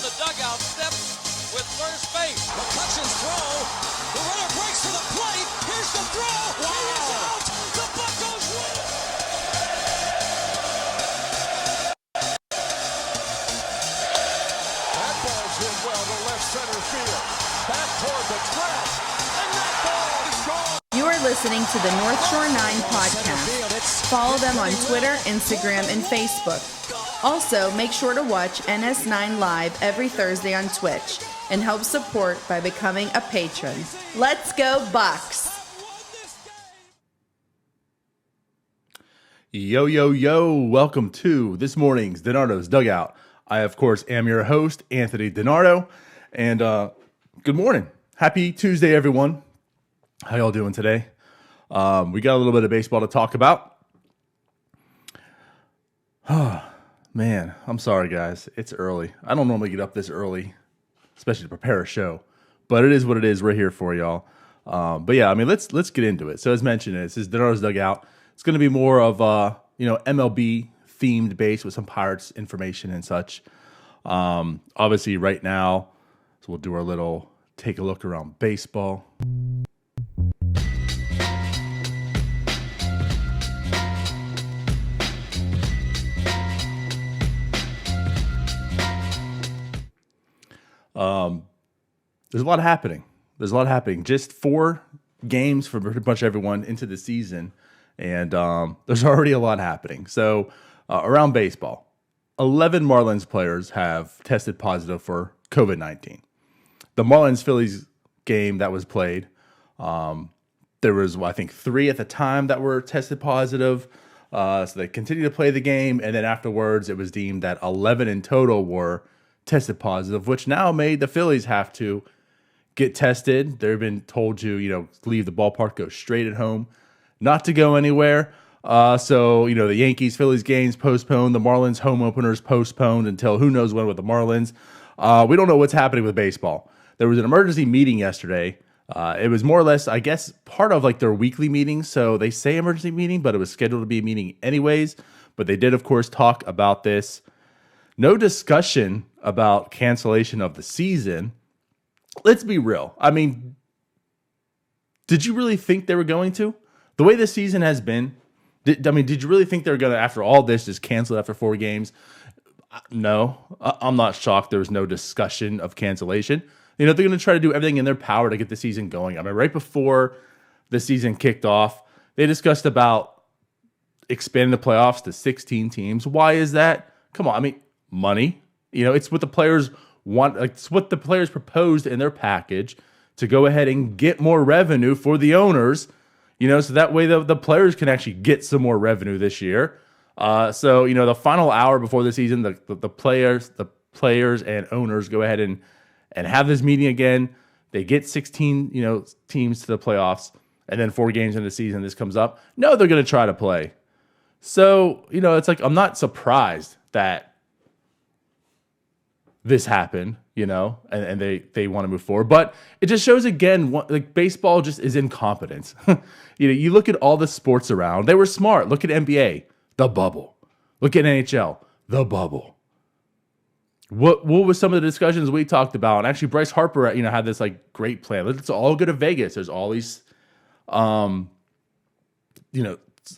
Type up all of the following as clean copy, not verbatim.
the dugout steps with first base. McCutcheon's throw. The runner breaks to the plate. Here's the throw. Wow. He is out. The Buccos win. That ball's hit well to left center field. Back toward the track. And that ball is gone. You are listening to the North Shore 9 podcast. Follow them on Twitter, Instagram, and Facebook. Also, make sure to watch NS9 Live every Thursday on Twitch and help support by becoming a patron. Let's go Bucks! Yo, yo, yo, welcome to this morning's DiNardo's Dugout. I, of course, am your host, Anthony DiNardo, and good morning. Happy Tuesday, everyone. How y'all doing today? We got a little bit of baseball to talk about. Man, I'm sorry, guys. It's early. I don't normally get up this early, especially to prepare a show, but it is what it is. We're here for y'all. But yeah, I mean, let's get into it. So as mentioned, this is DiNardo's Dugout. It's going to be more of MLB themed base with some Pirates information and such. Obviously, right now, so we'll do our little take a look around baseball. There's a lot happening. Just 4 games for pretty much everyone into the season, and there's already a lot happening. So around baseball, 11 Marlins players have tested positive for COVID-19. The Marlins-Phillies game that was played, there was, I think, 3 at the time that were tested positive. So they continued to play the game, and then afterwards it was deemed that 11 in total were tested positive, which now made the Phillies have to get tested. They've been told to, leave the ballpark, go straight at home, not to go anywhere. So the Yankees-Phillies games postponed, the Marlins home openers postponed until who knows when with the Marlins. We don't know what's happening with baseball. There was an emergency meeting yesterday. It was more or less, I guess, part of like their weekly meeting. So they say emergency meeting, but it was scheduled to be a meeting anyways. But they did, of course, talk about this. No discussion about cancellation of the season. Let's be real. I mean, did you really think they were going to? The way the season has been, did you really think they were going to, after all this, just cancel after 4 games? No. I'm not shocked there was no discussion of cancellation. They're going to try to do everything in their power to get the season going. I mean, right before the season kicked off, they discussed about expanding the playoffs to 16 teams. Why is that? Come on, I mean, money. It's what the players want. It's what the players proposed in their package to go ahead and get more revenue for the owners. So that way the players can actually get some more revenue this year. So the final hour before the season, the players and owners go ahead and have this meeting again. They get 16 teams to the playoffs, and then 4 games into the season this comes up. No, they're going to try to play. So it's like I'm not surprised that this happened, and they want to move forward. But it just shows again, like baseball just is incompetence. You look at all the sports around, they were smart. Look at NBA, the bubble. Look at NHL, the bubble. What was some of the discussions we talked about? And actually, Bryce Harper, had this like great plan. Let's all go to Vegas. There's all these,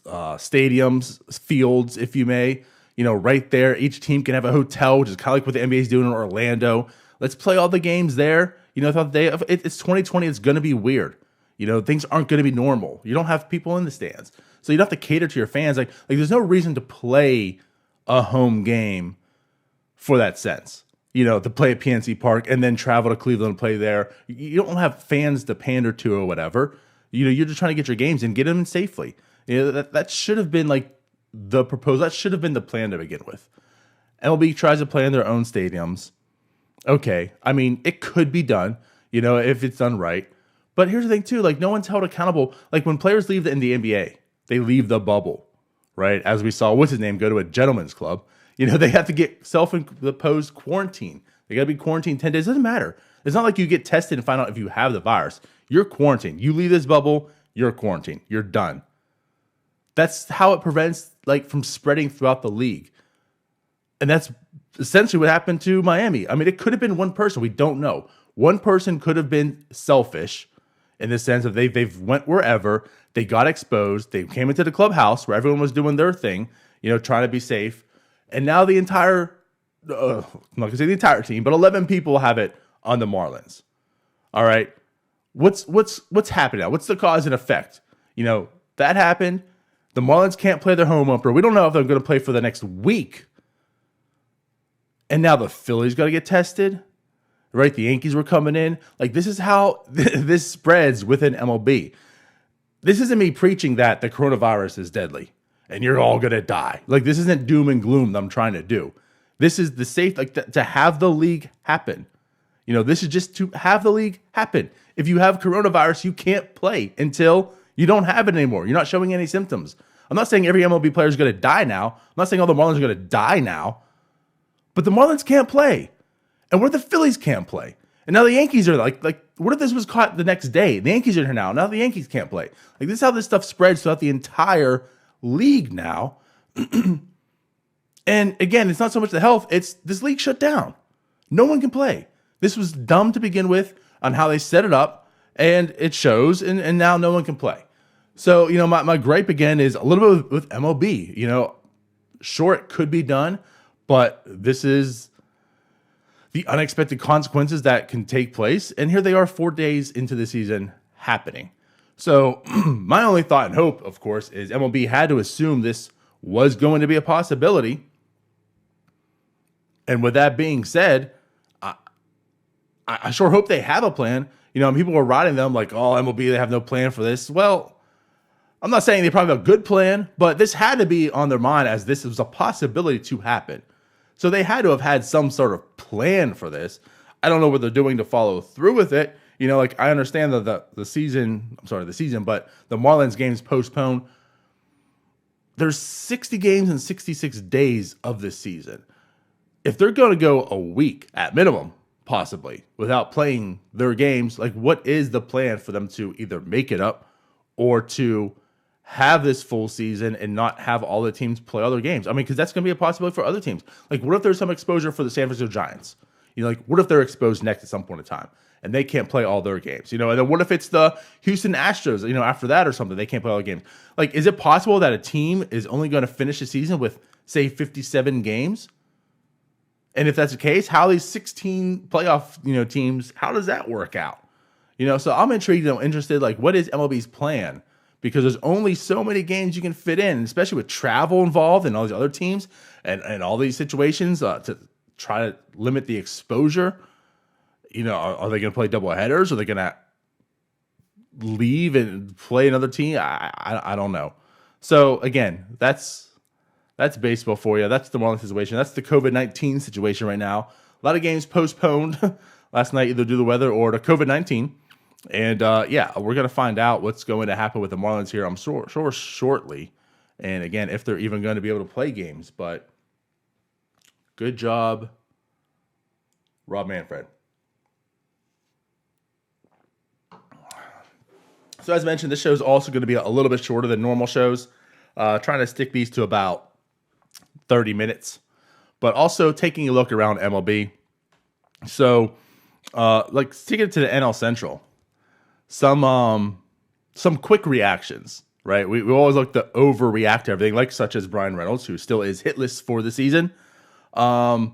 stadiums, fields, if you may. Right there, each team can have a hotel, which is kind of like what the NBA is doing in Orlando. Let's play all the games there. It's 2020. It's going to be weird. Things aren't going to be normal. You don't have people in the stands, so you don't have to cater to your fans. Like there's no reason to play a home game for that sense. To play at PNC Park and then travel to Cleveland and play there. You don't have fans to pander to or whatever. You're just trying to get your games and get them in safely. That should have been like the proposal. That should have been the plan to begin with. MLB tries to play in their own stadiums. Okay, I mean, it could be done, if it's done right. But here's the thing, too. Like, no one's held accountable. Like, when players leave in the NBA, they leave the bubble, right? As we saw, what's his name, go to a gentleman's club. They have to get self-imposed quarantine. They got to be quarantined 10 days. It doesn't matter. It's not like you get tested and find out if you have the virus. You're quarantined. You leave this bubble, you're quarantined. You're done. That's how it prevents from spreading throughout the league. And that's essentially what happened to Miami. I mean, it could have been one person. We don't know. One person could have been selfish in the sense of they've went wherever. They got exposed. They came into the clubhouse where everyone was doing their thing, trying to be safe. And now the entire, I'm not going to say the entire team, but 11 people have it on the Marlins. All right. What's happening now? What's the cause and effect? That happened. The Marlins can't play their home opener. We don't know if they're going to play for the next week. And now the Phillies got to get tested, right? The Yankees were coming in. Like, this is how this spreads within MLB. This isn't me preaching that the coronavirus is deadly and you're all going to die. Like, this isn't doom and gloom that I'm trying to do. This is the safe, to have the league happen. This is just to have the league happen. If you have coronavirus, you can't play until you don't have it anymore. You're not showing any symptoms. I'm not saying every MLB player is going to die now. I'm not saying all the Marlins are going to die now. But the Marlins can't play. And what if the Phillies can't play? And now the Yankees are like, what if this was caught the next day? The Yankees are here now. Now the Yankees can't play. Like, this is how this stuff spreads throughout the entire league now. And again, it's not so much the health. It's this league shut down. No one can play. This was dumb to begin with on how they set it up. And it shows. And now no one can play. So, my gripe again is a little bit with MLB. Sure, it could be done. But this is the unexpected consequences that can take place. And here they are 4 days into the season happening. So my only thought and hope, of course, is MLB had to assume this was going to be a possibility. And with that being said, I sure hope they have a plan. People were riding them like, oh, MLB, they have no plan for this. Well, I'm not saying they probably have a good plan, but this had to be on their mind as this was a possibility to happen. So they had to have had some sort of plan for this. I don't know what they're doing to follow through with it. I understand that the season, but the Marlins games postponed. There's 60 games and 66 days of this season. If they're going to go a week at minimum, possibly, without playing their games, like, what is the plan for them to either make it up or to have this full season and not have all the teams play other games? I mean, because that's going to be a possibility for other teams. Like, what if there's some exposure for the San Francisco Giants? What if they're exposed next at some point in time and they can't play all their games? And then what if it's the Houston Astros, after that or something, they can't play all the games? Like, is it possible that a team is only going to finish the season with, say, 57 games? And if that's the case, how these 16 playoff, teams, how does that work out? So I'm intrigued and interested, like, what is MLB's plan? Because there's only so many games you can fit in, especially with travel involved and all these other teams and all these situations to try to limit the exposure. Are they going to play double headers? Are they going to leave and play another team? I don't know. So again, that's baseball for you. That's the Marlins situation. That's the COVID-19 situation right now. A lot of games postponed last night, either due to the weather or to COVID-19. And we're going to find out what's going to happen with the Marlins here, I'm sure shortly. And again, if they're even going to be able to play games. But good job, Rob Manfred. So as mentioned, this show is also going to be a little bit shorter than normal shows. Trying to stick these to about 30 minutes. But also taking a look around MLB. So, taking it to the NL Central. Some quick reactions, right? We always look to overreact to everything, such as Brian Reynolds, who still is hitless for the season. And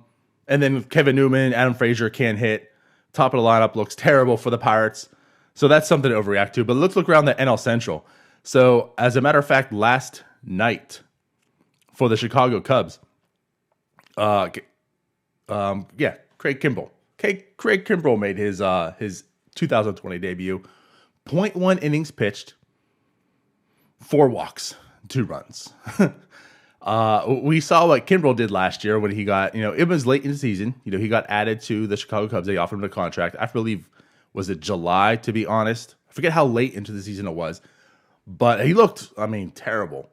then Kevin Newman, Adam Frazier can't hit. Top of the lineup looks terrible for the Pirates. So that's something to overreact to. But let's look around the NL Central. So as a matter of fact, last night for the Chicago Cubs, Craig Kimbrell. Craig Kimbrell made his 2020 debut. 0.1 innings pitched, 4 walks, 2 runs. We saw what Kimbrell did last year when he got, it was late in the season. He got added to the Chicago Cubs. They offered him a contract. I believe, was it July, to be honest? I forget how late into the season it was. But he looked, terrible.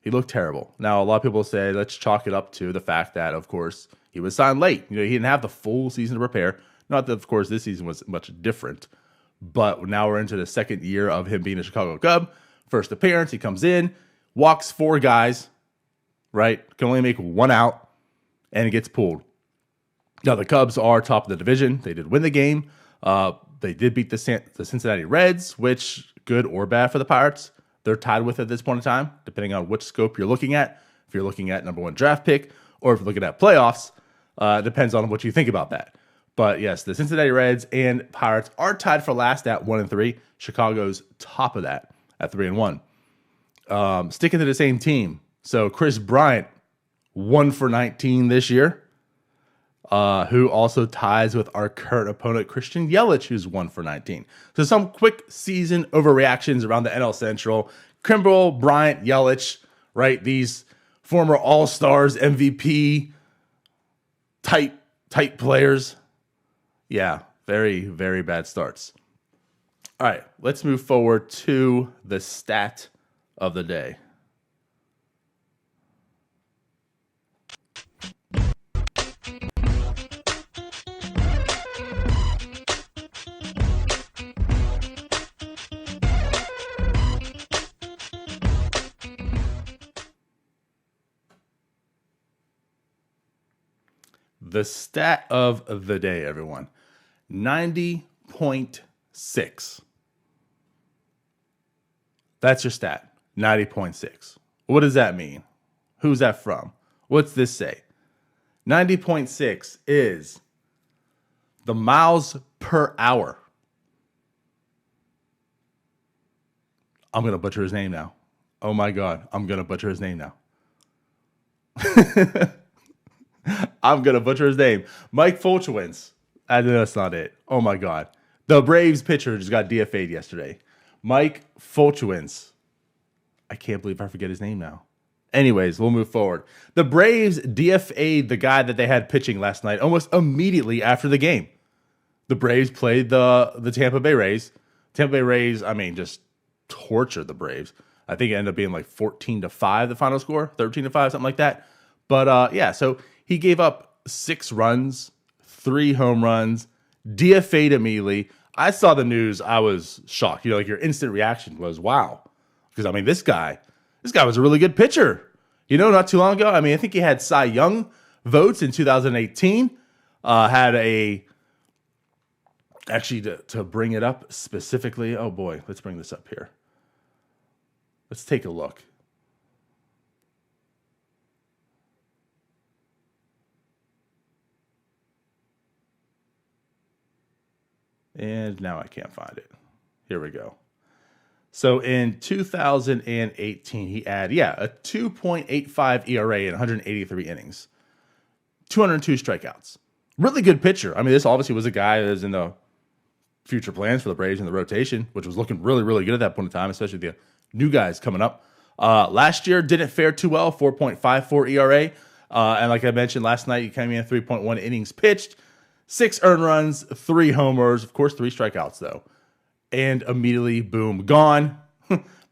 He looked terrible. Now, a lot of people say, let's chalk it up to the fact that, of course, he was signed late. He didn't have the full season to prepare. Not that, of course, this season was much different. But now we're into the second year of him being a Chicago Cub. First appearance, he comes in, walks 4 guys, right? Can only make 1 out, and gets pulled. Now, the Cubs are top of the division. They did win the game. They did beat the Cincinnati Reds, which, good or bad for the Pirates, they're tied with at this point in time, depending on which scope you're looking at. If you're looking at number 1 draft pick, or if you're looking at playoffs, depends on what you think about that. But yes, the Cincinnati Reds and Pirates are tied for last at 1-3. Chicago's top of that at 3-1. Sticking to the same team. So Chris Bryant, 1-19 this year. Who also ties with our current opponent, Christian Yelich, who's 1-19. So some quick season overreactions around the NL Central. Kimbrel, Bryant, Yelich, right? These former All-Stars, MVP type players. Yeah, very, very bad starts. All right, let's move forward to the stat of the day. The stat of the day, everyone. 90.6. That's your stat. 90.6. What does that mean? Who's that from? What's this say? 90.6 is the miles per hour. I'm going to butcher his name now. Oh my God. I'm going to butcher his name now. I'm going to butcher his name. Mike Foltynewicz. I know that's not it. Oh, my God. The Braves pitcher just got DFA'd yesterday. Mike Foltynewicz. I can't believe I forget his name now. Anyways, we'll move forward. The Braves DFA'd the guy that they had pitching last night almost immediately after the game. The Braves played the Tampa Bay Rays. Tampa Bay Rays, just tortured the Braves. I think it ended up being like 14-5, the final score, 13-5, something like that. But so he gave up 6 runs, 3 home runs, DFA'd immediately. I saw the news. I was shocked. Your instant reaction was, wow. Because, this guy was a really good pitcher. Not too long ago, I think he had Cy Young votes in 2018. To bring it up specifically, oh boy, let's bring this up here. Let's take a look. And now I can't find it. Here we go. So in 2018, he had, a 2.85 ERA in 183 innings, 202 strikeouts. Really good pitcher. This obviously was a guy that was in the future plans for the Braves in the rotation, which was looking really, really good at that point in time, especially the new guys coming up. Last year didn't fare too well, 4.54 ERA. And like I mentioned last night, he came in 3.1 innings pitched, 6 earned runs, 3 homers, of course, 3 strikeouts though. And immediately, boom, gone.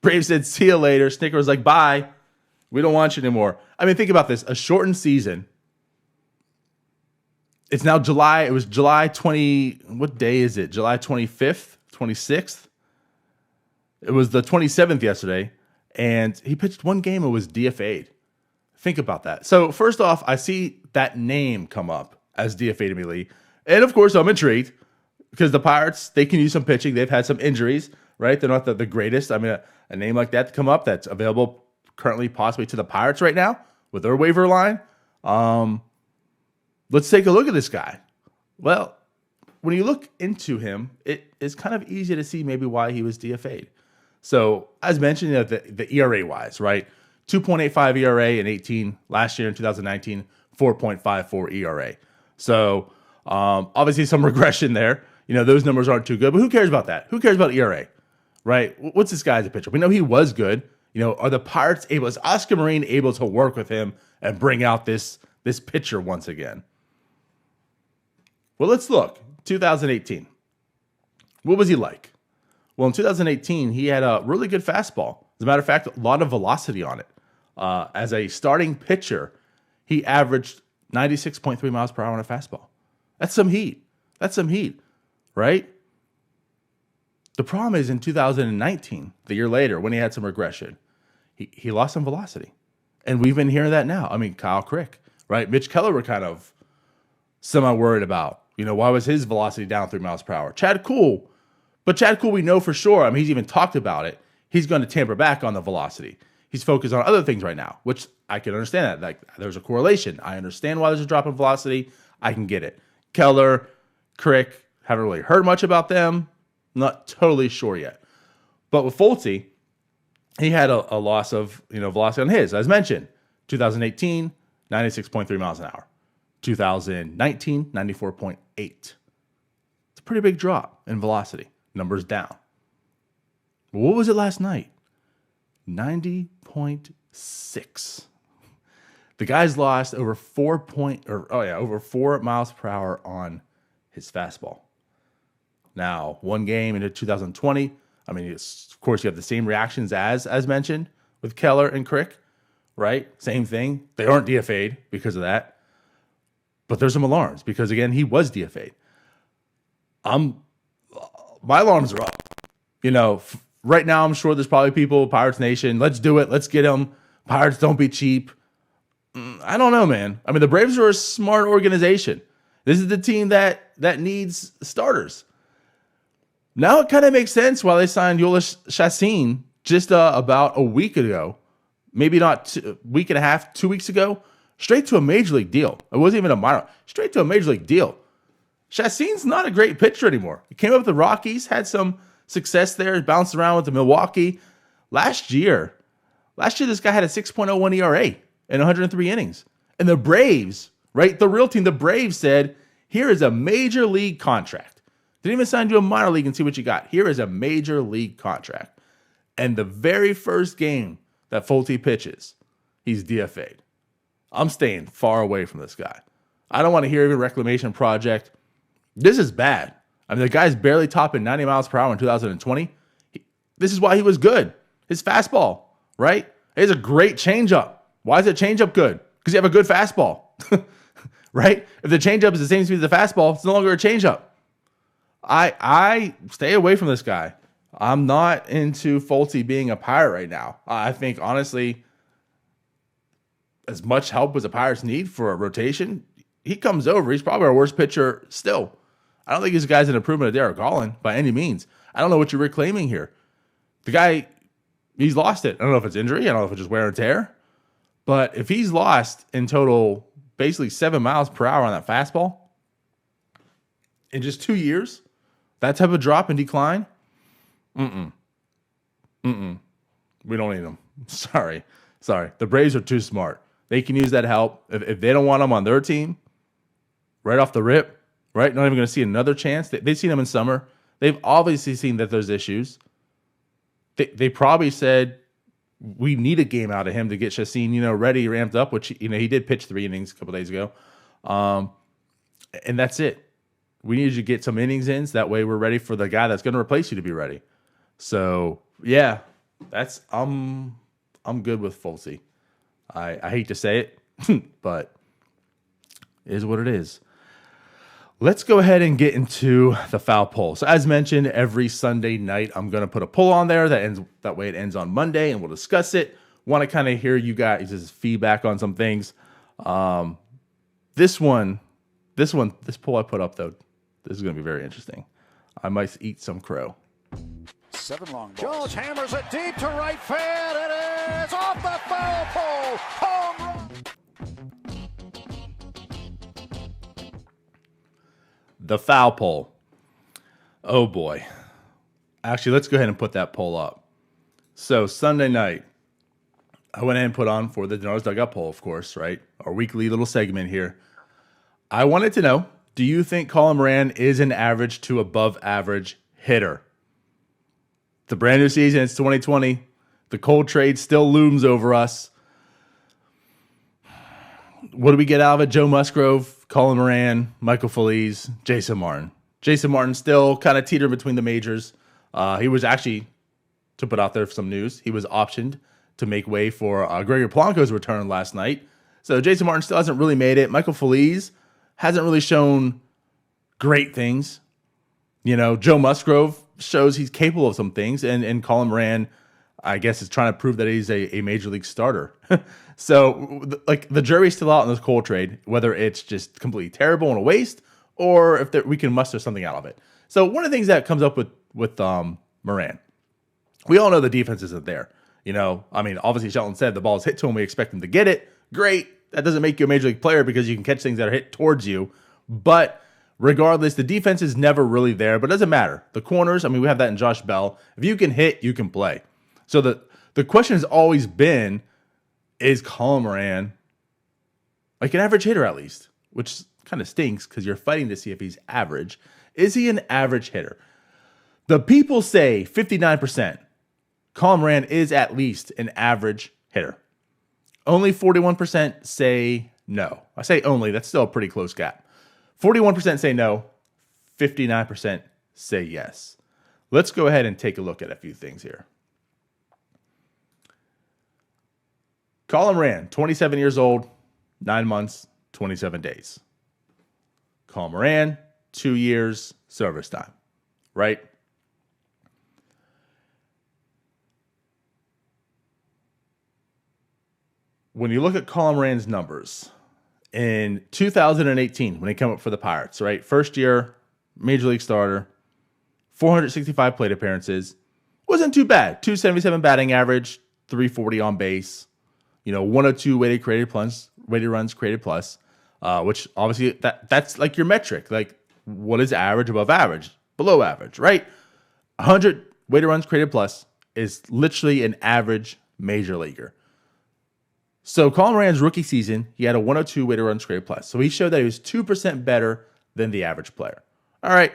Braves said, see you later. Snicker was like, bye. We don't want you anymore. Think about this. A shortened season. It's now July. It was July 20. What day is it? July 25th, 26th? It was the 27th yesterday. And he pitched 1 game and was DFA'd. Think about that. So first off, I see that name come up as DFA'd immediately. And of course, I'm intrigued. Because the Pirates, they can use some pitching. They've had some injuries, right? They're not the greatest. A name like that to come up that's available currently possibly to the Pirates right now with their waiver line. Let's take a look at this guy. Well, when you look into him, it is kind of easy to see maybe why he was DFA'd. So, as mentioned, the ERA-wise, right? 2.85 ERA in 18. Last year in 2019, 4.54 ERA. So, obviously some regression there. Those numbers aren't too good, but who cares about that? Who cares about ERA, right? What's this guy as a pitcher? We know he was good. Are the Pirates able, is Oscar Marine able to work with him and bring out this pitcher once again? Well, let's look. 2018. What was he like? Well, in 2018, he had a really good fastball. As a matter of fact, a lot of velocity on it. As a starting pitcher, he averaged 96.3 miles per hour on a fastball. That's some heat. Right? The problem is in 2019, the year later, when he had some regression, he lost some velocity. And we've been hearing that now. Kyle Crick, right? Mitch Keller were kind of semi-worried about. Why was his velocity down 3 miles per hour? Chad Kuhl. But Chad Kuhl, we know for sure, I mean, he's even talked about it. He's going to tamper back on the velocity. He's focused on other things right now, which I can understand that. Like, there's a correlation. I understand why there's a drop in velocity. I can get it. Keller, Crick, haven't really heard much about them. Not totally sure yet. But with Folty, he had a loss of velocity on his. As mentioned, 2018, 96.3 miles an hour. 2019, 94.8. It's a pretty big drop in velocity. Numbers down. What was it last night? 90.6. The guy's lost over 4 miles per hour on his fastball. Now, one game into 2020. I mean, of course, you have the same reactions as mentioned with Keller and Crick, right? Same thing. They aren't DFA'd because of that. But there's some alarms because, again, he was DFA'd. My alarms are up. Right now, I'm sure there's probably people, Pirates Nation, let's do it. Let's get him. Pirates, don't be cheap. I don't know, man. I mean, the Braves are a smart organization. This is the team that needs starters. Now it kind of makes sense why they signed Yoelis Chassin just about a week ago. Maybe not a week and a half, 2 weeks ago. Straight to a major league deal. It wasn't even a minor. Straight to a major league deal. Chassin's not a great pitcher anymore. He came up with the Rockies, had some success there, bounced around with the Milwaukee. Last year, this guy had a 6.01 ERA in 103 innings. And the Braves, right, the real team, the Braves said, here is a major league contract. Didn't even sign you a minor league and see what you got. Here is a major league contract. And the very first game that Folty pitches, he's DFA'd. I'm staying far away from this guy. I don't want to hear even reclamation project. This is bad. I mean, the guy's barely topping 90 miles per hour in 2020. This is why he was good. His fastball, right? He has a great changeup. Why is the changeup good? Because you have a good fastball, right? If the changeup is the same speed as the fastball, it's no longer a changeup. I stay away from this guy. I'm not into Folty being a Pirate right now. I think, honestly, as much help as the Pirates need for a rotation, he comes over. He's probably our worst pitcher still. I don't think this guy's an improvement of Derek Colin by any means. I don't know what you're reclaiming here. The guy, he's lost it. I don't know if it's injury. I don't know if it's just wear and tear. But if he's lost in total basically 7 miles per hour on that fastball in just 2 years, that type of drop and decline, we don't need him. Sorry. The Braves are too smart. They can use that help. If they don't want him on their team, right off the rip, right? Not even going to see another chance. They've seen him in summer. They've obviously seen that there's issues. They probably said, we need a game out of him to get Chassin, ready, ramped up, which, he did pitch 3 innings a couple days ago. And that's it. We need you to get some innings in, so that way we're ready for the guy that's going to replace you to be ready. So, yeah, I'm good with Folty. I hate to say it, but it is what it is. Let's go ahead and get into the foul poll. So as mentioned, every Sunday night, I'm going to put a poll on there that way it ends on Monday, and we'll discuss it. Want to kind of hear you guys' feedback on some things. This poll I put up, though, this is going to be very interesting. I might eat some crow. 7 long balls. Jones hammers it deep to right field. It is off the foul pole. Home run. The foul poll. Oh boy. Actually, let's go ahead and put that poll up. So Sunday night, I went ahead and put on for the DiNardo's Dugout poll, of course, right? Our weekly little segment here. I wanted to know, do you think Colin Moran is an average to above average hitter? The brand new season, it's 2020. The cold trade still looms over us. What do we get out of it? Joe Musgrove, Colin Moran, Michael Feliz, Jason Martin. Jason Martin still kind of teetering between the majors. He was actually, to put out there some news, he was optioned to make way for Gregory Polanco's return last night. So Jason Martin still hasn't really made it. Michael Feliz hasn't really shown great things. Joe Musgrove shows he's capable of some things, and Colin Moran I guess it's trying to prove that he's a major league starter. So, like, the jury's still out on this Cole trade, whether it's just completely terrible and a waste, or if we can muster something out of it. So, one of the things that comes up with Moran, we all know the defense isn't there. You know, I mean, obviously Shelton said the ball is hit to him, we expect him to get it. Great. That doesn't make you a major league player because you can catch things that are hit towards you. But regardless, the defense is never really there, but it doesn't matter. The corners, I mean, we have that in Josh Bell. If you can hit, you can play. So the question has always been, is Colin Moran like an average hitter at least? Which kind of stinks because you're fighting to see if he's average. Is he an average hitter? The people say 59%. Colin Moran is at least an average hitter. Only 41% say no. I say only, that's still a pretty close gap. 41% say no, 59% say yes. Let's go ahead and take a look at a few things here. Colin Moran, 27 years old, 9 months, 27 days. Colin Moran, 2 years, service time, right? When you look at Colin Moran's numbers, in 2018, when he came up for the Pirates, right? First year, major league starter, 465 plate appearances. Wasn't too bad. 277 batting average, 340 on base. 102 weighted runs created plus, which obviously that's like your metric. Like, what is average, above average, below average, right? 100 weighted runs created plus is literally an average major leaguer. So Colin Moran's rookie season, he had a 102 weighted runs created plus. So he showed that he was 2% better than the average player. All right.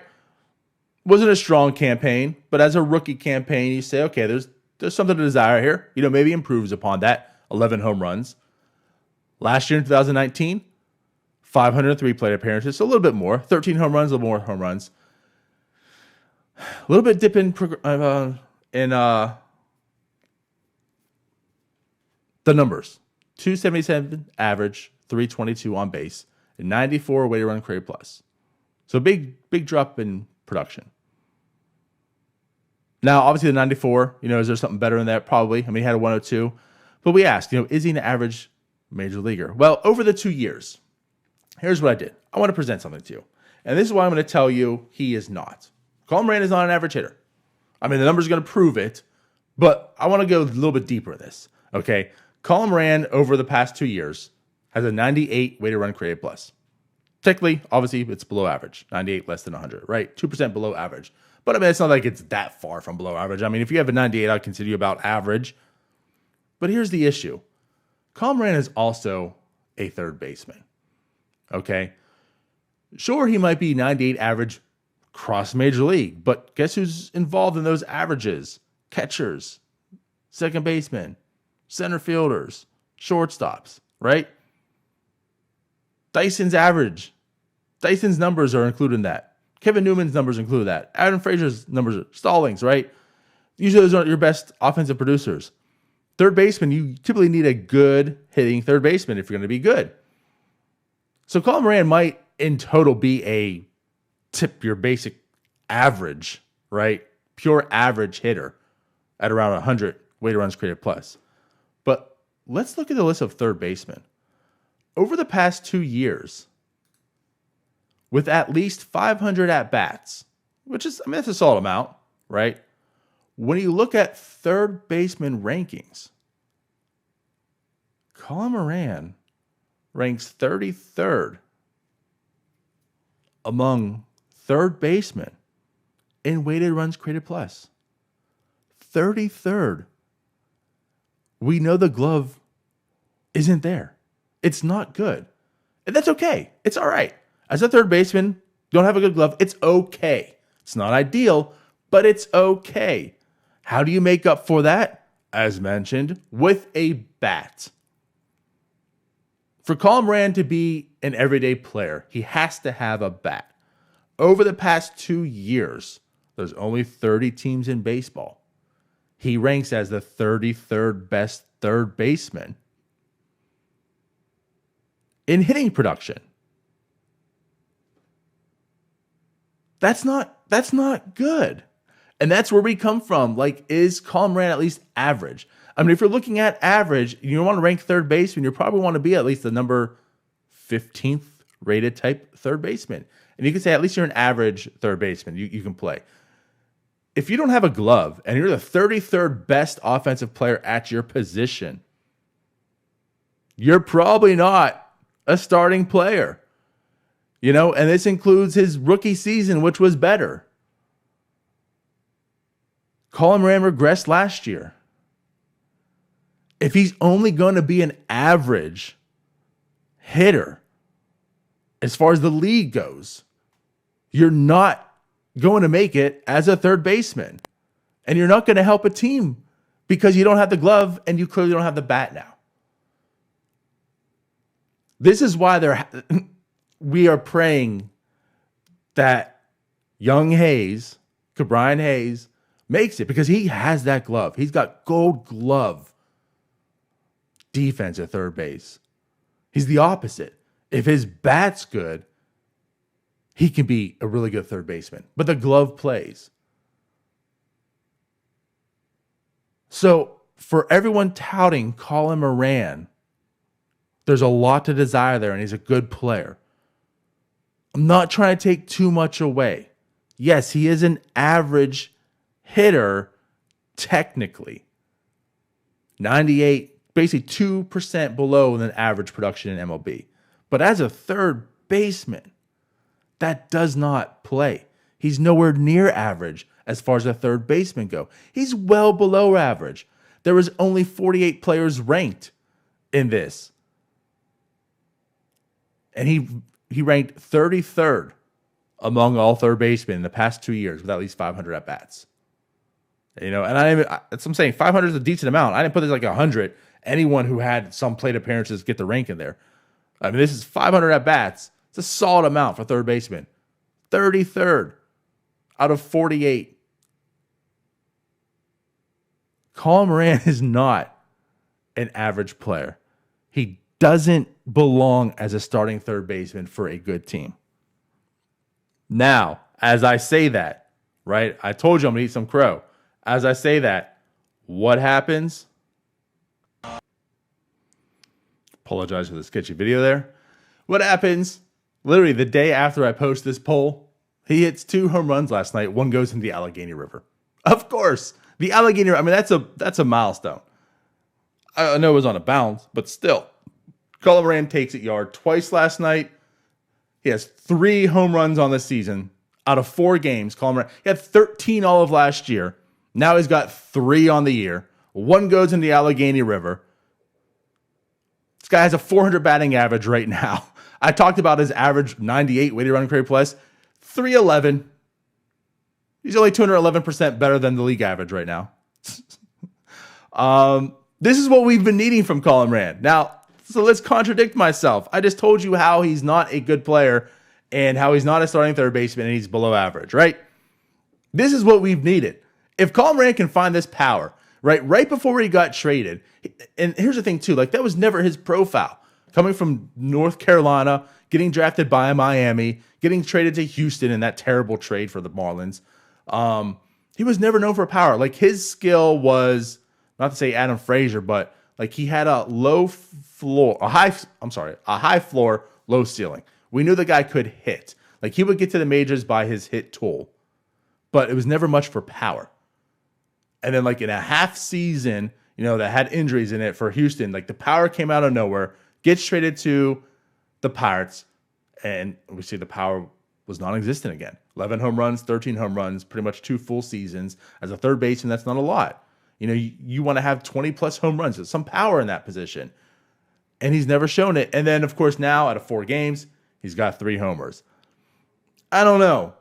Wasn't a strong campaign, but as a rookie campaign, you say, okay, there's something to desire here. Maybe improves upon that. 11 home runs. Last year in 2019, 503 plate appearances, so a little bit more. 13 home runs, a little more home runs. A little bit dip in the numbers. 277 average, 322 on base, and 94 weighted run created plus. So big drop in production. Now, obviously the 94, is there something better in that? Probably. I mean, he had a 102. But we asked, is he an average major leaguer? Well, over the 2 years, here's what I did. I want to present something to you. And this is why I'm going to tell you he is not. Colin Moran is not an average hitter. I mean, the numbers are going to prove it, but I want to go a little bit deeper in this. Okay? Colin Moran, over the past 2 years, has a 98 weighted run created plus. Technically, obviously, it's below average. 98 less than 100, right? 2% below average. But I mean, it's not like it's that far from below average. I mean, if you have a 98, I'd consider you about average. But here's the issue. Colin Moran is also a third baseman. Okay? Sure, he might be 98 average across Major League, but guess who's involved in those averages? Catchers, second baseman, center fielders, shortstops, right? Dyson's numbers are included in that. Kevin Newman's numbers include that. Adam Frazier's numbers are Stallings, right? Usually those aren't your best offensive producers. Third baseman, you typically need a good hitting third baseman if you're going to be good. So Colin Moran might in total be your basic average, right? Pure average hitter at around 100 weighted runs created plus. But let's look at the list of third basemen. Over the past 2 years, with at least 500 at-bats, which is, that's a solid amount, right? When you look at third baseman rankings, Colin Moran ranks 33rd among third basemen in weighted runs created plus. 33rd. We know the glove isn't there. It's not good. And that's okay. It's all right. As a third baseman, don't have a good glove. It's okay. It's not ideal, but it's okay. How do you make up for that? As mentioned, with a bat. For Colin Moran to be an everyday player, he has to have a bat. Over the past 2 years, there's only 30 teams in baseball. He ranks as the 33rd best third baseman in hitting production. That's not good. And that's where we come from. Like, is Colin Moran at least average? I mean, if you're looking at average, you want to rank third baseman, you probably want to be at least the number 15th rated type third baseman. And you can say at least you're an average third baseman. You can play. If you don't have a glove and you're the 33rd best offensive player at your position, you're probably not a starting player. And this includes his rookie season, which was better. Colin Moran regressed last year. If he's only going to be an average hitter, as far as the league goes, you're not going to make it as a third baseman. And you're not going to help a team because you don't have the glove and you clearly don't have the bat now. This is why we are praying that young Hayes, Brian Hayes, makes it, because he has that glove. He's got Gold Glove defense at third base. He's the opposite. If his bat's good, he can be a really good third baseman. But the glove plays. So for everyone touting Colin Moran, there's a lot to desire there, and he's a good player. I'm not trying to take too much away. Yes, he is an average hitter, technically. 98, basically 2% below than average production in MLB. But as a third baseman, that does not play. He's nowhere near average as far as a third baseman go. He's well below average. There was only 48 players ranked in this. And he ranked 33rd among all third basemen in the past 2 years with at least 500 at-bats. And I'm saying 500 is a decent amount. I didn't put this like 100. Anyone who had some plate appearances get the rank in there. I mean, this is 500 at-bats. It's a solid amount for third baseman. 33rd out of 48. Colin Moran is not an average player. He doesn't belong as a starting third baseman for a good team. Now, as I say that, right? I told you I'm going to eat some crow. As I say that, what happens? Apologize for the sketchy video there. What happens? Literally the day after I post this poll, he hits 2 home runs last night. One goes into the Allegheny River. Of course, the Allegheny River. I mean, that's a milestone. I know it was on a bounce, but still. Colin Moran takes it yard twice last night. He has 3 home runs on the season out of 4 games. Colin Moran, he had 13 all of last year. Now he's got 3 on the year. 1 goes in the Allegheny River. This guy has a 400 batting average right now. I talked about his average 98 weighted running career plus. 311. He's only 211% better than the league average right now. This is what we've been needing from Colin Moran. Now, so let's contradict myself. I just told you how he's not a good player and how he's not a starting third baseman and he's below average, right? This is what we've needed. If Colin Moran can find this power, right before he got traded, and here's the thing too, like that was never his profile. Coming from North Carolina, getting drafted by Miami, getting traded to Houston in that terrible trade for the Marlins. He was never known for power. Like his skill was, not to say Adam Frazier, but like he had a high floor, low ceiling. We knew the guy could hit. Like he would get to the majors by his hit tool, but it was never much for power. And then like in a half season, that had injuries in it for Houston, like the power came out of nowhere, gets traded to the Pirates, and we see the power was non-existent again. 11 home runs, 13 home runs, pretty much 2 full seasons. As a third baseman, that's not a lot. You want to have 20 plus home runs. There's some power in that position. And he's never shown it. And then, of course, now out of 4 games, he's got 3 homers. I don't know.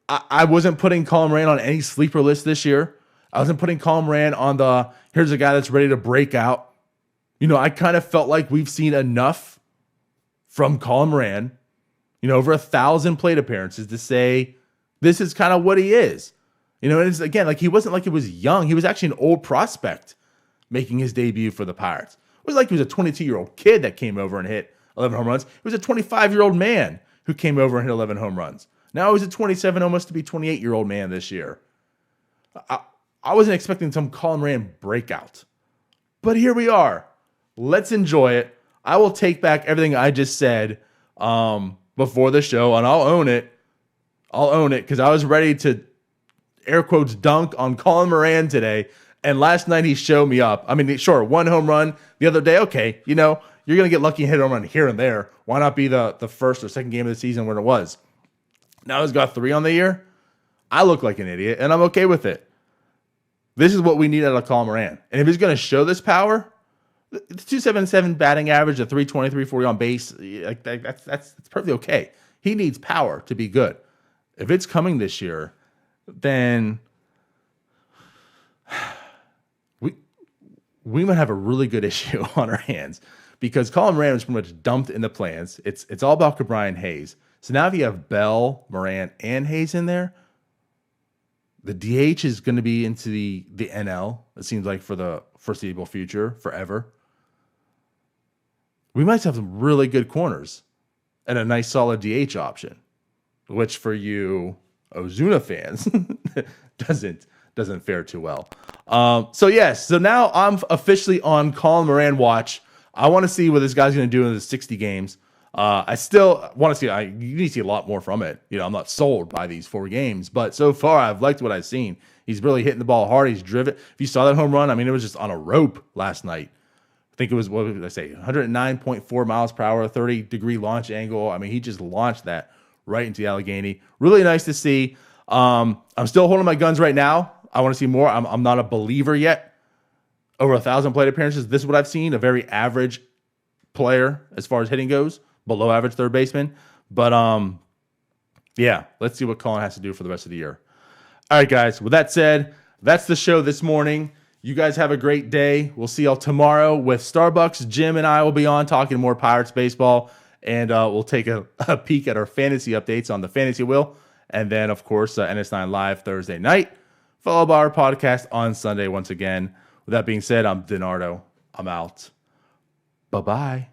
I wasn't putting Colin Moran on any sleeper list this year. I wasn't putting Colin Moran on here's a guy that's ready to break out. I kind of felt like we've seen enough from Colin Moran, over 1,000 plate appearances to say this is kind of what he is. And it's again, like he wasn't like he was young. He was actually an old prospect making his debut for the Pirates. It was like he was a 22-year-old kid that came over and hit 11 home runs. It was a 25-year-old man who came over and hit 11 home runs. Now he's a 27, almost to be 28-year-old man this year. I wasn't expecting some Colin Moran breakout. But here we are. Let's enjoy it. I will take back everything I just said before the show, and I'll own it. I'll own it because I was ready to, air quotes, dunk on Colin Moran today. And last night he showed me up. I mean, sure, 1 home run the other day. Okay, you're going to get lucky and hit a home run here and there. Why not be the first or second game of the season when it was? Now he's got 3 on the year. I look like an idiot, and I'm okay with it. This is what we need out of Colin Moran. And if he's going to show this power, the 277 batting average, a 320, 340 on base, that's perfectly okay. He needs power to be good. If it's coming this year, then we might have a really good issue on our hands because Colin Moran was pretty much dumped in the plans. It's all about Cabrian Hayes. So now if you have Bell, Moran, and Hayes in there, the DH is going to be into the NL, it seems like, for the foreseeable future, forever. We might have some really good corners and a nice solid DH option, which for you Ozuna fans doesn't fare too well. So now I'm officially on Colin Moran watch. I want to see what this guy's going to do in the 60 games. I still want to see. You need to see a lot more from it. I'm not sold by these 4 games, but so far I've liked what I've seen. He's really hitting the ball hard. He's driven. If you saw that home run, I mean, it was just on a rope last night. I think it was, what did I say, 109.4 miles per hour, 30-degree launch angle. I mean, he just launched that right into the Allegheny. Really nice to see. I'm still holding my guns right now. I want to see more. I'm not a believer yet. Over 1,000 plate appearances. This is what I've seen. A very average player as far as hitting goes. Below average third baseman. But let's see what Colin has to do for the rest of the year. All right, guys. With that said, that's the show this morning. You guys have a great day. We'll see y'all tomorrow with Starbucks. Jim and I will be on talking more Pirates baseball. And we'll take a peek at our fantasy updates on the Fantasy Wheel. And then, of course, NS9 Live Thursday night, followed by our podcast on Sunday once again. With that being said, I'm DiNardo. I'm out. Bye-bye.